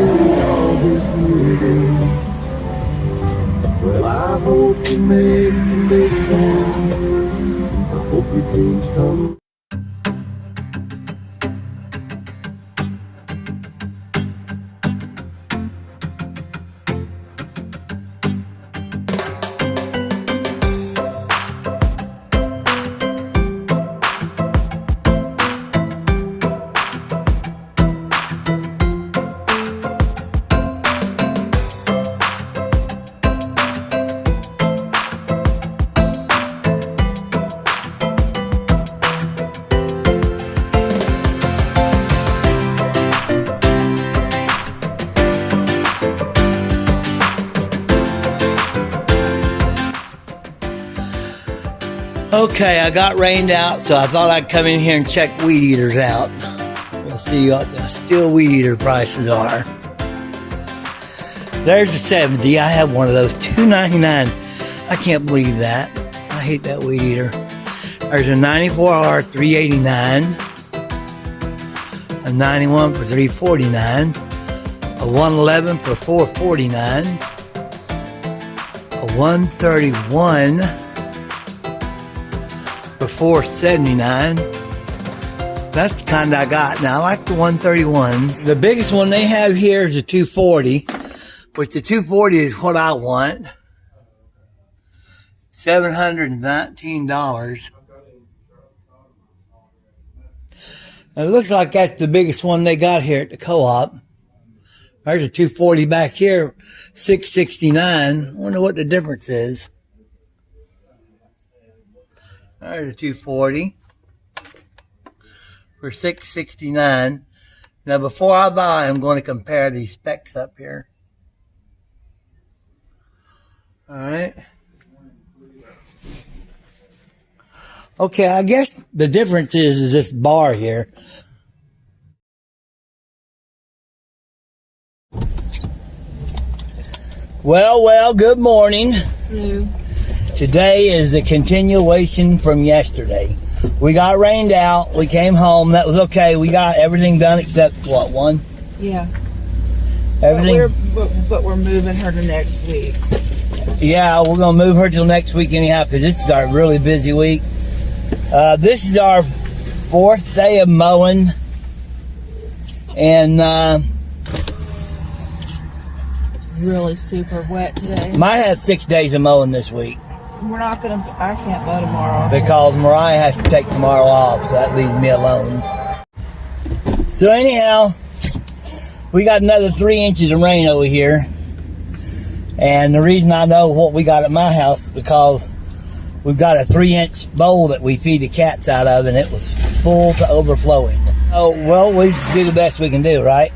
say all this waiting. Well, I hope you make some big time. I hope your dreams come. Okay, I got rained out, so I thought I'd come in here and check weed eaters out. We'll see what the Stihl weed eater prices are. There's a 70. I have one of those, $2.99. I can't believe that. I hate that weed eater. There's a 94R, $3.89. A 91 for $3.49. A 111 for $4.49. A 131 for $4.79. That's the kind I got. Now I like the 131s. The biggest one they have here is the 240, which the 240 is what I want. $719. It looks like that's the biggest one they got here at the co-op. There's a 240 back here, $669. Wonder what the difference is. There's a 240 for $669. Now, before I buy, I'm going to compare these specs up here. All right. Okay, I guess the difference is this bar here. Well, good morning. Hello. Today is a continuation from yesterday. We got rained out. We came home. That was okay. We got everything done except what, one? Yeah. Everything. But we're moving her to next week. Yeah, we're gonna move her till next week anyhow because this is our really busy week. This is our 4th day of mowing, and Really super wet today. might have 6 days of mowing this week I can't mow tomorrow. because Mariah has to take tomorrow off, so that leaves me alone. So anyhow, we got another 3 inches of rain over here, and the reason I know what we got at my house is because we've got a 3-inch bowl that we feed the cats out of, and it was full to overflowing. Oh, well, we just do the best we can do, right?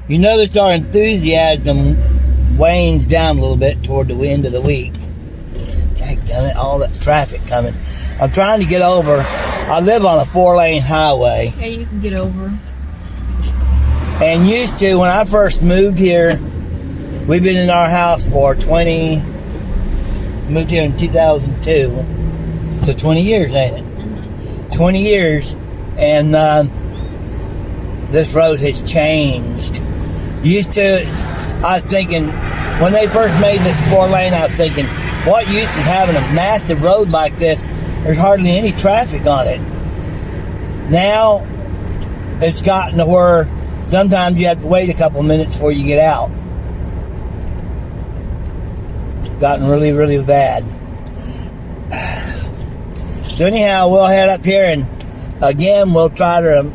You noticed our enthusiasm wanes down a little bit toward the end of the week. Daggone it, all that traffic coming. I'm trying to get over. I live on a 4-lane highway. Yeah, you can get over. And used to, when I first moved here, we've been in our house for moved here in 2002. So 20 years, ain't it? Mm-hmm. 20 years, and this road has changed. Used to, I was thinking, when they first made this 4-lane, I was thinking, what use is having a massive road like this? There's hardly any traffic on it. Now, it's gotten to where sometimes you have to wait a couple minutes before you get out. It's gotten really, really bad. So anyhow, we'll head up here and again, we'll try to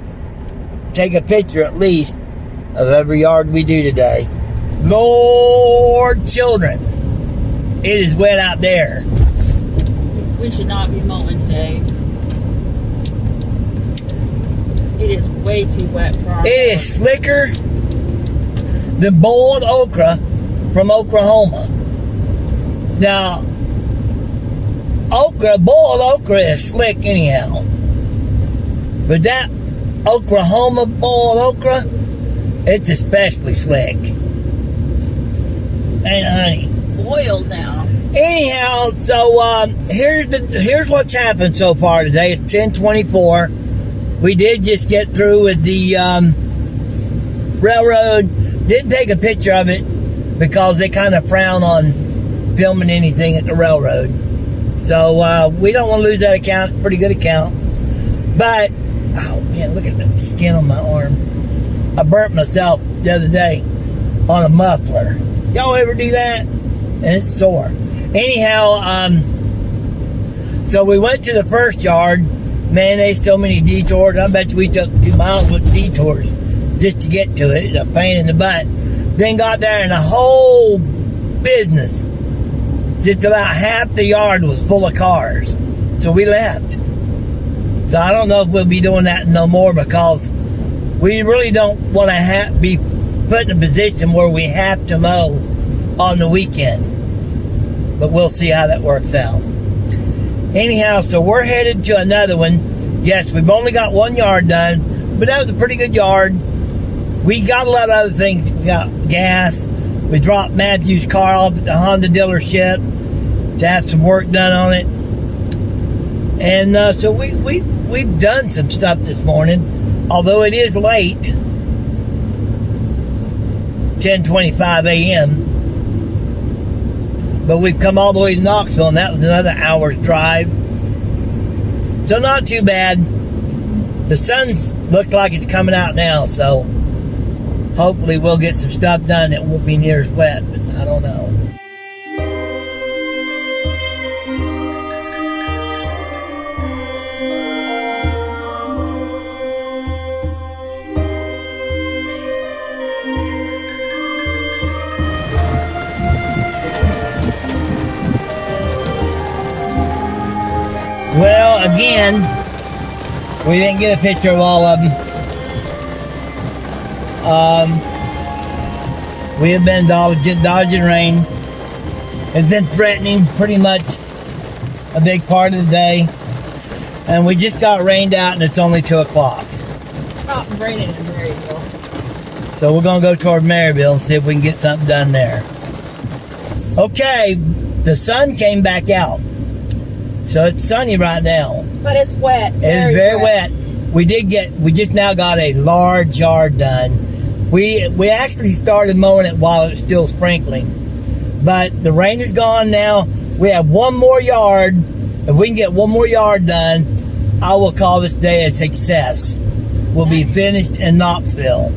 take a picture at least of every yard we do today. Lord, children, it is wet out there. We should not be mowing today. It is way too wet for our It is slicker than boiled okra from Oklahoma. Now, boiled okra is slick anyhow. But that Oklahoma boiled okra, it's especially slick. Ain't it, honey? boiled now. Anyhow, so here's what's happened so far today. It's 10:24. We did just get through with the railroad Didn't take a picture of it because they kind of frown on filming anything at the railroad. So we don't want to lose that account. It's a pretty good account. But, oh man, look at the skin on my arm. I burnt myself the other day on a muffler. Y'all ever do that? And it's sore. Anyhow, so we went to the first yard. Man, there's so many detours. I bet you we took 2 miles with detours just to get to it. It's a pain in the butt. Then got there and the whole business, just about half the yard was full of cars. So we left. So I don't know if we'll be doing that no more, because we really don't want to be put in a position where we have to mow on the weekend. But we'll see how that works out. Anyhow, so we're headed to another one. Yes, we've only got 1 yard done, but that was a pretty good yard. We got a lot of other things. We got gas. We dropped Matthew's car off at the Honda dealership to have some work done on it. And so we've done some stuff this morning, although it is late, 10:25 a.m. But we've come all the way to Knoxville, and that was another hour's drive. So not too bad. The sun's looked like it's coming out now, so hopefully we'll get some stuff done. It won't be near as wet, but I don't know. Well, again, we didn't get a picture of all of them. We have been dodging rain. It's been threatening pretty much a big part of the day. And we just got rained out, and it's only 2 o'clock. Stop raining in Maryville. So we're going to go toward Maryville and see if we can get something done there. Okay, the sun came back out. So it's sunny right now. But it's wet. It is very wet. We just now got a large yard done. We actually started mowing it while it was still sprinkling. But the rain is gone now. We have 1 more yard. If we can get 1 more yard done, I will call this day a success. We'll be finished in Knoxville.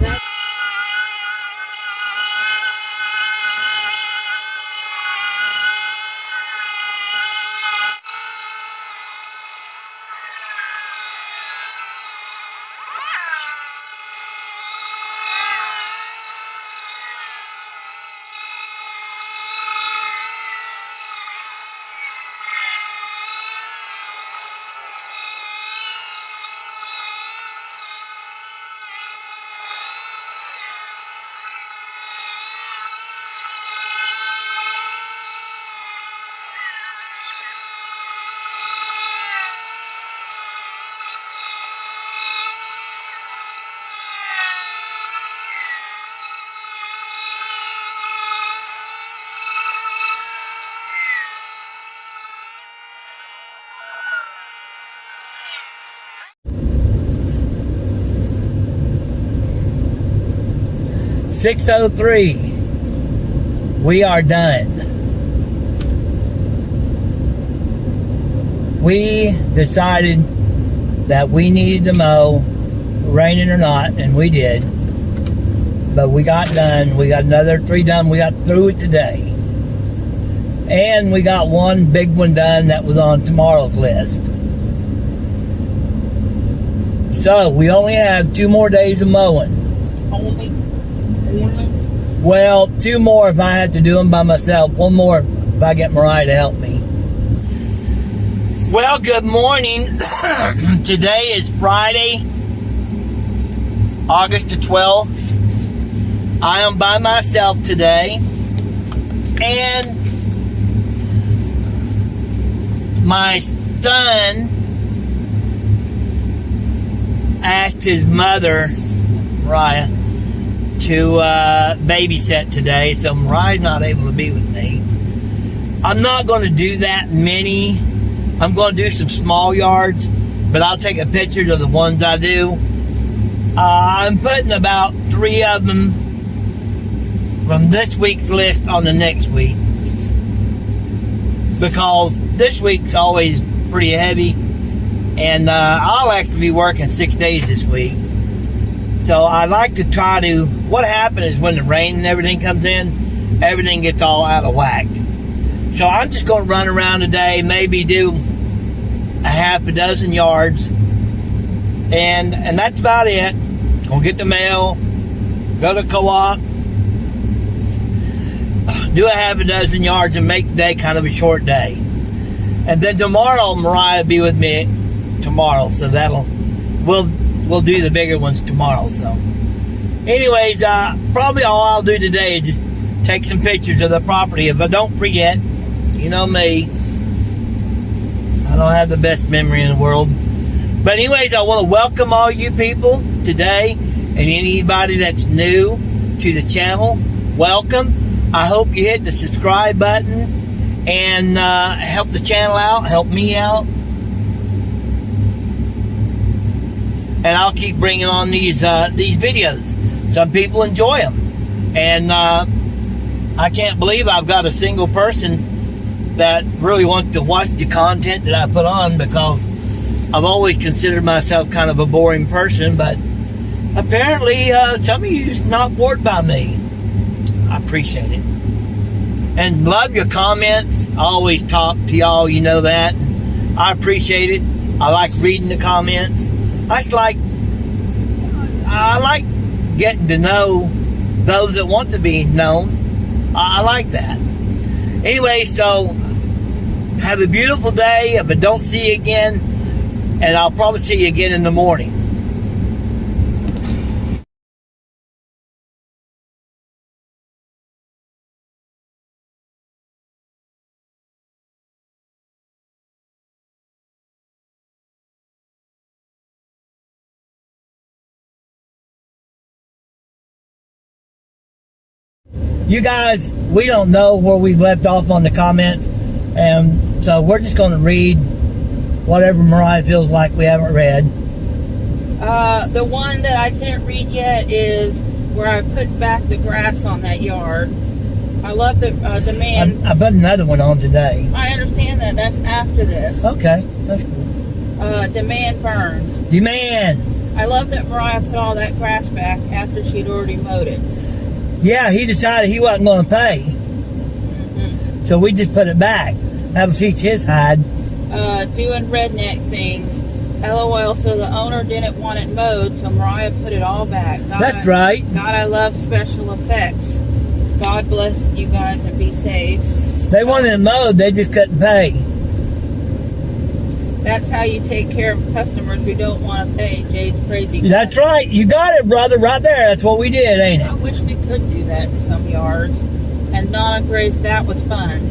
6:03. We are done. We decided that we needed to mow, raining or not, and we did. But we got done. We got another 3 done. We got through it today. And we got 1 big one done that was on tomorrow's list. So we only have 2 more days of mowing. Only? Well, 2 more if I have to do them by myself. 1 more if I get Mariah to help me. Well, good morning. Today is Friday, August the 12th. I am by myself today. And my son asked his mother, Mariah, to babysit today, so Mariah's not able to be with me. I'm not going to do that many. I'm going to do some small yards, but I'll take a picture of the ones I do. I'm putting about 3 of them from this week's list on the next week, because this week's always pretty heavy, and I'll actually be working 6 days this week. So I like to try to, what happens is when the rain and everything comes in, everything gets all out of whack. So I'm just going to run around today, maybe do a half a dozen yards, and that's about it. Gonna get the mail, go to co-op, do a half a dozen yards, and make the day kind of a short day. And then tomorrow, Mariah will be with me tomorrow, so we'll do the bigger ones tomorrow. So anyways, probably all I'll do today is just take some pictures of the property. If I don't forget, you know me, I don't have the best memory in the world. But anyways, I want to welcome all you people today, and anybody that's new to the channel, welcome. I hope you hit the subscribe button and help the channel out, help me out. And I'll keep bringing on these videos. Some people enjoy them, and I can't believe I've got a single person that really wants to watch the content that I put on, because I've always considered myself kind of a boring person, but apparently some of you are not bored by me. I appreciate it. And love your comments. I always talk to y'all, you know that. I appreciate it. I like reading the comments. I like getting to know those that want to be known. I like that. Anyway, so have a beautiful day. If I don't see you again, and I'll probably see you again in the morning. You guys, we don't know where we've left off on the comments, and so we're just going to read whatever Mariah feels like we haven't read. The one that I can't read yet is where I put back the grass on that yard. I love the demand. I put another one on today. I understand that. That's after this. Okay, that's cool. Demand burns. Demand. I love that Mariah put all that grass back after she'd already mowed it. Yeah, he decided he wasn't going to pay. Mm-hmm. So we just put it back. That'll teach his hide. Doing redneck things. LOL, so the owner didn't want it mowed, so Mariah put it all back. That's right. God, I love special effects. God bless you guys and be safe. They wanted it mowed, they just couldn't pay. That's how you take care of customers who don't want to pay. Jay's crazy. That's right. You got it, brother, right there. That's what we did, ain't it? I wish we could do that in some yards. And Donna Grace, that was fun.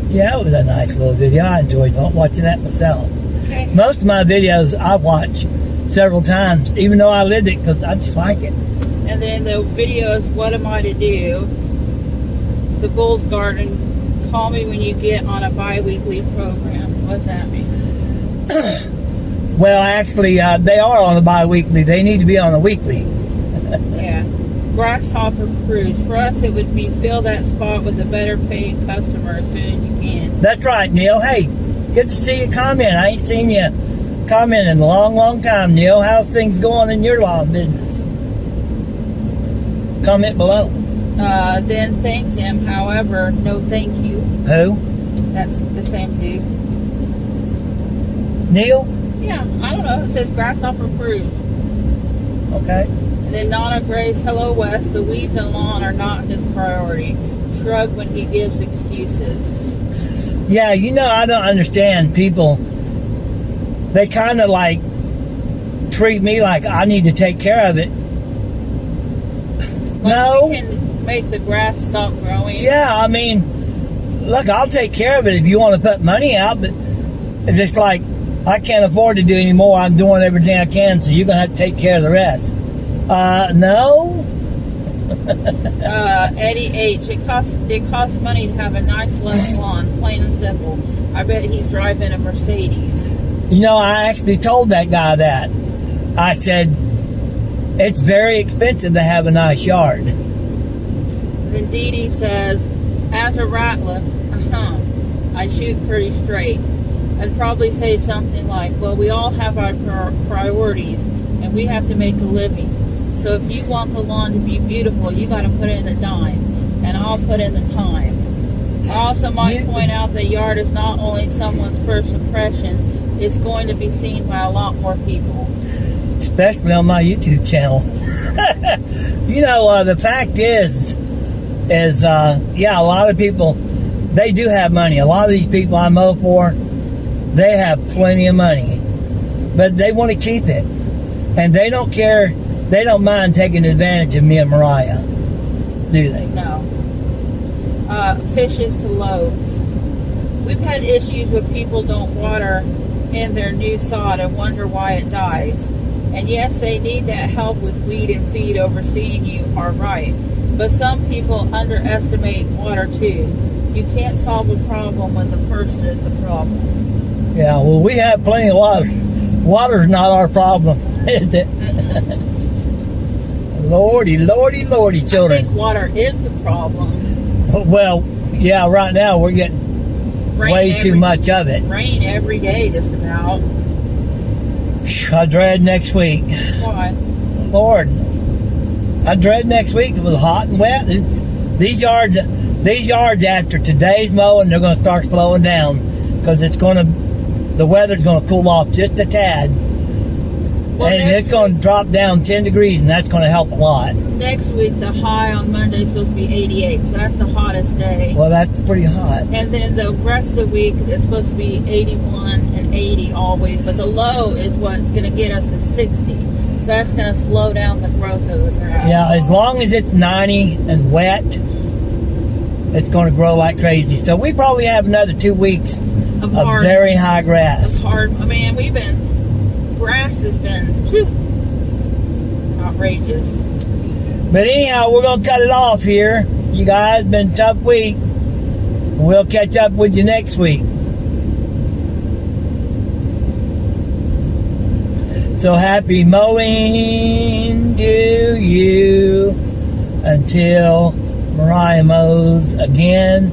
Yeah, it was a nice little video. I enjoyed watching that myself. Okay. Most of my videos I watch several times, even though I lived it, because I just like it. And then the video is What Am I to Do? The Bull's Garden. Call me when you get on a bi-weekly program. What's that mean? Well, actually, they are on a bi-weekly. They need to be on a weekly. Yeah. Grasshopper Cruise. For us, it would be fill that spot with a better paying customer as soon as you can. That's right, Neil. Hey, good to see you comment. I ain't seen you comment in a long, long time, Neil. How's things going in your lawn business? Comment below. Then thanks him. However, no thank you. Who? That's the same dude. Neil? Yeah, I don't know. It says Grasshopper Cruise. Okay. And then Nana Grace, hello West. The weeds and lawn are not his priority. Shrug when he gives excuses. Yeah, you know, I don't understand people. They kind of like treat me like I need to take care of it. But No. we can make the grass stop growing. Yeah, I mean, look, I'll take care of it if you want to put money out, but it's just like, I can't afford to do any more. I'm doing everything I can, so you're going to have to take care of the rest. No? Eddie H. It costs money to have a nice lush lawn, plain and simple. I bet he's driving a Mercedes. You know, I actually told that guy that. I said, it's very expensive to have a nice yard. Then Dee Dee says, as a rattler, I shoot pretty straight. I'd probably say something like, well, we all have our priorities, and we have to make a living. So if you want the lawn to be beautiful, you got to put in the dime, and I'll put in the time. I also might point out that yard is not only someone's first impression, it's going to be seen by a lot more people. Especially on my YouTube channel. The fact is, a lot of people, they do have money. A lot of these people I mow for, they have plenty of money. But they want to keep it. And they don't care, they don't mind taking advantage of me and Mariah. Do they? No. Fishes to loaves. We've had issues with people don't water in their new sod and wonder why it dies. And yes, they need that help with weed and feed overseeing you are right. But some people underestimate water too. You can't solve a problem when the person is the problem. Yeah, well, we have plenty of water. Water's not our problem, is it? Lordy, lordy, lordy, children. I think water is the problem. Well, yeah, right now we're getting way too much of it. Rain every day, just about. I dread next week. Why? Lord, I dread next week. It was hot and wet. These yards after today's mowing, they're going to start slowing down because the weather's going to cool off just a tad. Well, and it's going to drop down 10 degrees, and that's going to help a lot. Next week, the high on Monday is supposed to be 88, so that's the hottest day. Well, that's pretty hot. And then the rest of the week is supposed to be 81 and 80 always, but the low is what's going to get us at 60. So that's going to slow down the growth of the grass. Yeah, as long as it's 90 and wet, it's going to grow like crazy. So we probably have another 2 weeks of very high grass. Grass has been outrageous. But anyhow, we're going to cut it off here. You guys, been a tough week. We'll catch up with you next week. So happy mowing to you until Mariah mows again.